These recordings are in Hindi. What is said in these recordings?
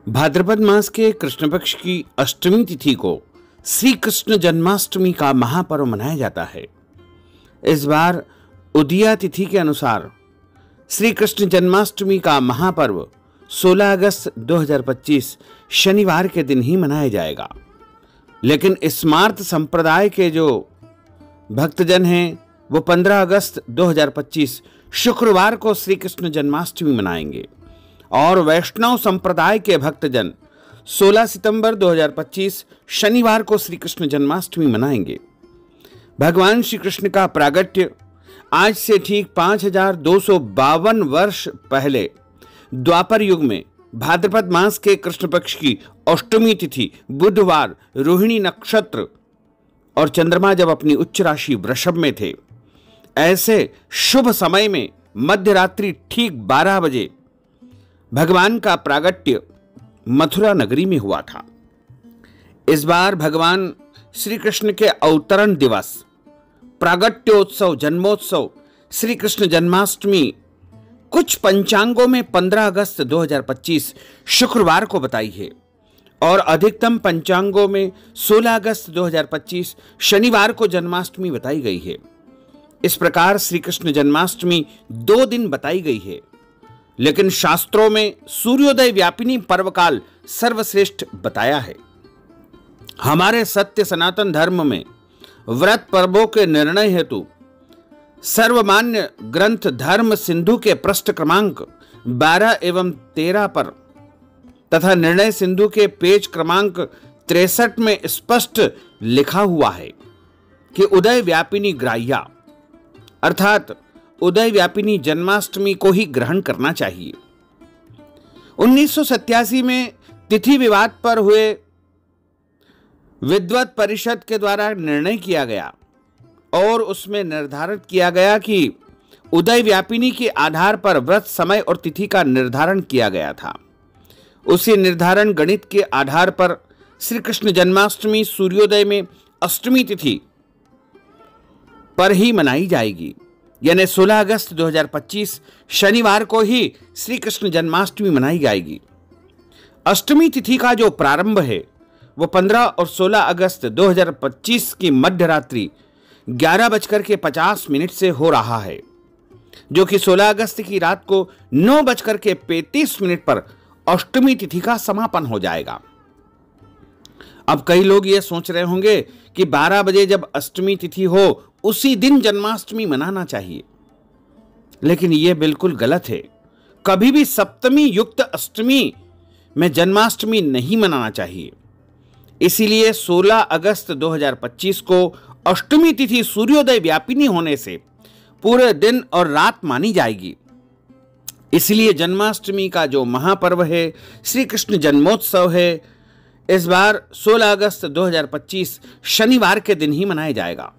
भाद्रपद मास के कृष्ण पक्ष की अष्टमी तिथि को श्री कृष्ण जन्माष्टमी का महापर्व मनाया जाता है। इस बार उदया तिथि के अनुसार श्री कृष्ण जन्माष्टमी का महापर्व 16 अगस्त 2025 शनिवार के दिन ही मनाया जाएगा। लेकिन स्मार्त संप्रदाय के जो भक्तजन हैं वो 15 अगस्त 2025 शुक्रवार को श्री कृष्ण जन्माष्टमी मनाएंगे और वैष्णव संप्रदाय के भक्तजन 16 सितंबर 2025 शनिवार को श्री कृष्ण जन्माष्टमी मनाएंगे। भगवान श्री कृष्ण का प्रागट्य आज से ठीक 5252 वर्ष पहले द्वापर युग में भाद्रपद मास के कृष्ण पक्ष की अष्टमी तिथि बुधवार रोहिणी नक्षत्र और चंद्रमा जब अपनी उच्च राशि वृषभ में थे, ऐसे शुभ समय में मध्य रात्रि ठीक 12 बजे भगवान का प्रागट्य मथुरा नगरी में हुआ था। इस बार भगवान श्री कृष्ण के अवतरण दिवस, प्रागट्योत्सव, जन्मोत्सव, श्री कृष्ण जन्माष्टमी कुछ पंचांगों में 15 अगस्त 2025 शुक्रवार को बताई है और अधिकतम पंचांगों में 16 अगस्त 2025 शनिवार को जन्माष्टमी बताई गई है। इस प्रकार श्री कृष्ण जन्माष्टमी 2 दिन बताई गई है, लेकिन शास्त्रों में सूर्योदय व्यापिनी पर्वकाल सर्वश्रेष्ठ बताया है। हमारे सत्य सनातन धर्म में व्रत पर्वों के निर्णय हेतु सर्वमान्य ग्रंथ धर्म सिंधु के पृष्ठ क्रमांक 12 एवं 13 पर तथा निर्णय सिंधु के पेज क्रमांक 63 में स्पष्ट लिखा हुआ है कि उदय व्यापिनी ग्राह्या अर्थात उदय व्यापिनी जन्माष्टमी को ही ग्रहण करना चाहिए। 1987 में तिथि विवाद पर हुए विद्वत परिषद के द्वारा निर्णय किया गया और उसमें निर्धारित किया गया कि उदय व्यापिनी के आधार पर व्रत समय और तिथि का निर्धारण किया गया था। उसी निर्धारण गणित के आधार पर श्री कृष्ण जन्माष्टमी सूर्योदय में अष्टमी तिथि पर ही मनाई जाएगी, यानी 16 अगस्त 2025 शनिवार को ही श्री कृष्ण जन्माष्टमी मनाई जाएगी। अष्टमी तिथि का जो प्रारंभ है वो 15 और 16 अगस्त 2025 की मध्य रात्रि 11:50 से हो रहा है, जो कि 16 अगस्त की रात को 9:35 पर अष्टमी तिथि का समापन हो जाएगा। अब कई लोग ये सोच रहे होंगे कि 12 बजे जब अष्टमी तिथि हो उसी दिन जन्माष्टमी मनाना चाहिए, लेकिन यह बिल्कुल गलत है। कभी भी सप्तमी युक्त अष्टमी में जन्माष्टमी नहीं मनाना चाहिए। इसीलिए 16 अगस्त 2025 को अष्टमी तिथि सूर्योदय व्यापिनी होने से पूरे दिन और रात मानी जाएगी। इसलिए जन्माष्टमी का जो महापर्व है, श्री कृष्ण जन्मोत्सव है, इस बार 16 अगस्त 2025 शनिवार के दिन ही मनाया जाएगा।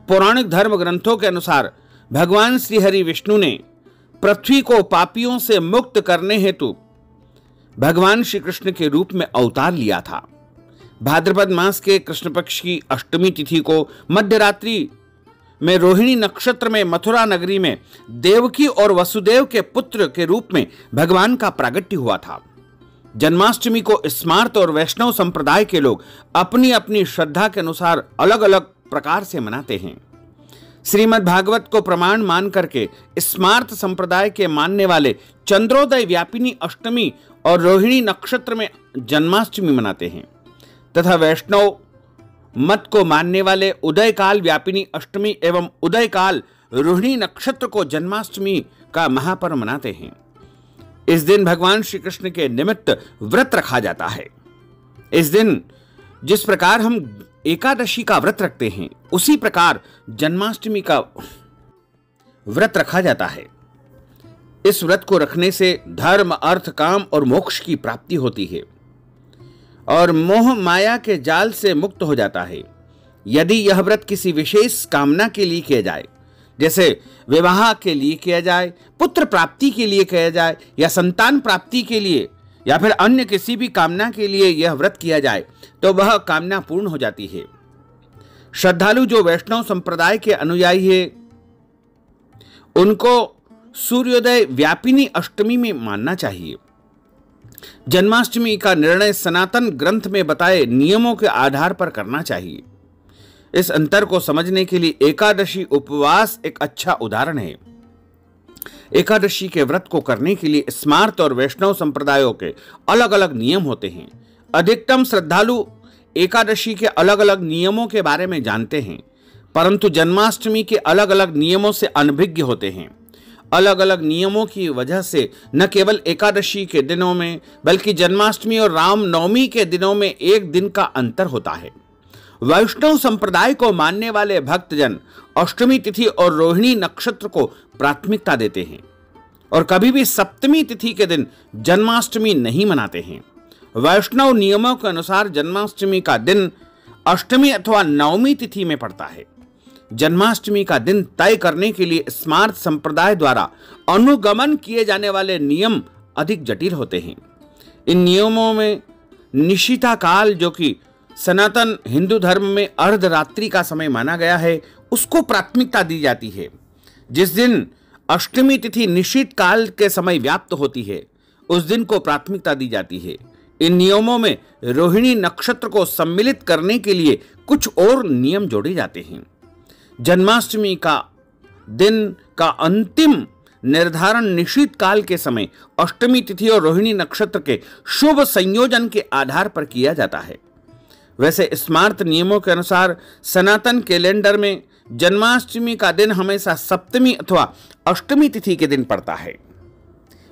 पौराणिक धर्म ग्रंथों के अनुसार भगवान श्री हरि विष्णु ने पृथ्वी को पापियों से मुक्त करने हेतु भगवान श्री कृष्ण के रूप में अवतार लिया था। भाद्रपद मास के कृष्ण पक्ष की अष्टमी तिथि को मध्य रात्रि में रोहिणी नक्षत्र में मथुरा नगरी में देवकी और वसुदेव के पुत्र के रूप में भगवान का प्रागट्य हुआ था। जन्माष्टमी को स्मार्त और वैष्णव संप्रदाय के लोग अपनी अपनी श्रद्धा के अनुसार अलग अलग प्रकार से मनाते हैं। श्रीमद् भागवत को प्रमाण मान करके स्मार्त संप्रदाय के मानने वाले चंद्रोदय व्यापिनी अष्टमी और रोहिणी नक्षत्र में जन्माष्टमी मनाते हैं तथा वैष्णव मत को मानने वाले उदय काल व्यापिनी अष्टमी एवं उदय काल रोहिणी नक्षत्र को जन्माष्टमी का महापर्व मनाते हैं। इस दिन भगवान श्री कृष्ण के निमित्त व्रत रखा जाता है। इस दिन जिस प्रकार हम एकादशी का व्रत रखते हैं, उसी प्रकार जन्माष्टमी का व्रत रखा जाता है। इस व्रत को रखने से धर्म, अर्थ, काम और मोक्ष की प्राप्ति होती है और मोह माया के जाल से मुक्त हो जाता है। यदि यह व्रत किसी विशेष कामना के लिए किया जाए, जैसे विवाह के लिए किया जाए, पुत्र प्राप्ति के लिए किया जाए या संतान प्राप्ति के लिए या फिर अन्य किसी भी कामना के लिए यह व्रत किया जाए, तो वह कामना पूर्ण हो जाती है। श्रद्धालु जो वैष्णव संप्रदाय के अनुयायी है, उनको सूर्योदय व्यापिनी अष्टमी में मानना चाहिए। जन्माष्टमी का निर्णय सनातन ग्रंथ में बताए नियमों के आधार पर करना चाहिए। इस अंतर को समझने के लिए एकादशी उपवास एक अच्छा उदाहरण है। एकादशी के व्रत को करने के लिए स्मार्त और वैष्णव संप्रदायों के अलग अलग नियम होते हैं। अधिकतम श्रद्धालु एकादशी के अलग अलग नियमों के बारे में जानते हैं, परंतु जन्माष्टमी के अलग अलग नियमों से अनभिज्ञ होते हैं। अलग अलग नियमों की वजह से न केवल एकादशी के दिनों में बल्कि जन्माष्टमी और रामनवमी के दिनों में एक दिन का अंतर होता है। वैष्णव संप्रदाय को मानने वाले भक्तजन अष्टमी तिथि और रोहिणी नक्षत्र को प्राथमिकता देते हैं और कभी भी सप्तमी तिथि के दिन जन्माष्टमी नहीं मनाते हैं। वैष्णव नियमों के अनुसार जन्माष्टमी का दिन अष्टमी अथवा नवमी तिथि में पड़ता है। जन्माष्टमी का दिन तय करने के लिए स्मार्त संप्रदाय द्वारा अनुगमन किए जाने वाले नियम अधिक जटिल होते हैं। इन नियमों में निशिता काल, जो कि सनातन हिंदू धर्म में अर्धरात्रि का समय माना गया है, उसको प्राथमिकता दी जाती है। जिस दिन अष्टमी तिथि निश्चित काल के समय व्याप्त होती है, उस दिन को प्राथमिकता दी जाती है। इन नियमों में रोहिणी नक्षत्र को सम्मिलित करने के लिए कुछ और नियम जोड़े जाते हैं। जन्माष्टमी का दिन का अंतिम निर्धारण निश्चित काल के समय अष्टमी तिथि और रोहिणी नक्षत्र के शुभ संयोजन के आधार पर किया जाता है। वैसे स्मार्त नियमों के अनुसार सनातन कैलेंडर में जन्माष्टमी का दिन हमेशा सप्तमी अथवा अष्टमी तिथि के दिन पड़ता है।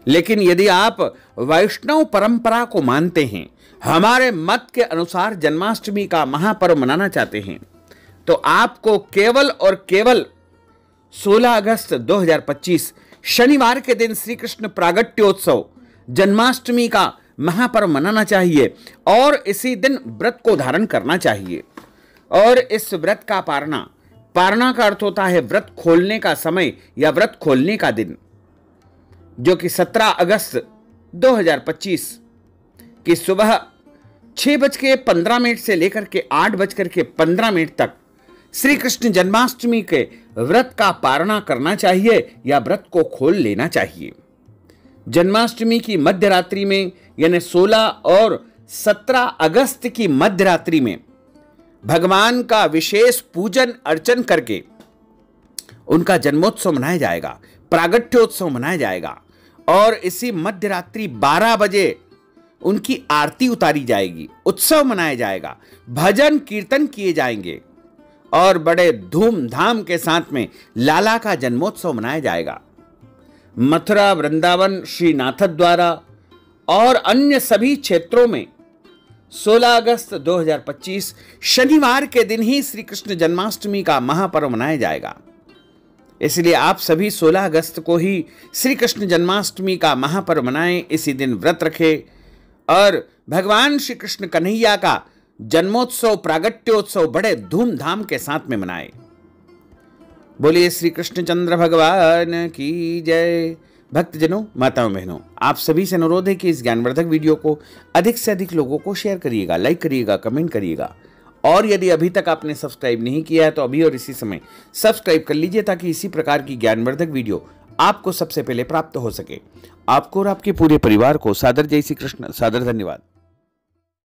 लेकिन यदि आप वैष्णव परंपरा को मानते हैं, हमारे मत के अनुसार जन्माष्टमी का महापर्व मनाना चाहते हैं, तो आपको केवल और केवल 16 अगस्त 2025 शनिवार के दिन श्री कृष्ण प्रागट्योत्सव जन्माष्टमी का महापर्व मनाना चाहिए और इसी दिन व्रत को धारण करना चाहिए। और इस व्रत का पारना का अर्थ होता है व्रत खोलने का समय या व्रत खोलने का दिन, जो कि 17 अगस्त 2025 की सुबह 6:15 से लेकर के 8:15 तक श्री कृष्ण जन्माष्टमी के व्रत का पारणा करना चाहिए या व्रत को खोल लेना चाहिए। जन्माष्टमी की मध्यरात्रि में यानी 16 और 17 अगस्त की मध्यरात्रि में भगवान का विशेष पूजन अर्चन करके उनका जन्मोत्सव मनाया जाएगा, प्रागट्योत्सव मनाया जाएगा और इसी मध्यरात्रि 12 बजे उनकी आरती उतारी जाएगी, उत्सव मनाया जाएगा, भजन कीर्तन किए जाएंगे और बड़े धूमधाम के साथ में लाला का जन्मोत्सव मनाया जाएगा। मथुरा, वृंदावन, श्रीनाथ द्वारा और अन्य सभी क्षेत्रों में 16 अगस्त 2025 शनिवार के दिन ही श्री कृष्ण जन्माष्टमी का महापर्व मनाया जाएगा। इसलिए आप सभी 16 अगस्त को ही श्री कृष्ण जन्माष्टमी का महापर्व मनाएं, इसी दिन व्रत रखें और भगवान श्री कृष्ण कन्हैया का जन्मोत्सव प्रागट्योत्सव बड़े धूमधाम के साथ में मनाएं। बोलिए श्री कृष्णचंद्र भगवान की जय। भक्तजनों, माताओं, बहनों, आप सभी से अनुरोध है कि इस ज्ञानवर्धक वीडियो को अधिक से अधिक लोगों को शेयर करिएगा, लाइक करिएगा, कमेंट करिएगा और यदि अभी तक आपने सब्सक्राइब नहीं किया है तो अभी और इसी समय सब्सक्राइब कर लीजिए ताकि इसी प्रकार की ज्ञानवर्धक वीडियो आपको सबसे पहले प्राप्त हो सके। आपको और आपके पूरे परिवार को सादर जय श्री कृष्ण, सादर धन्यवाद।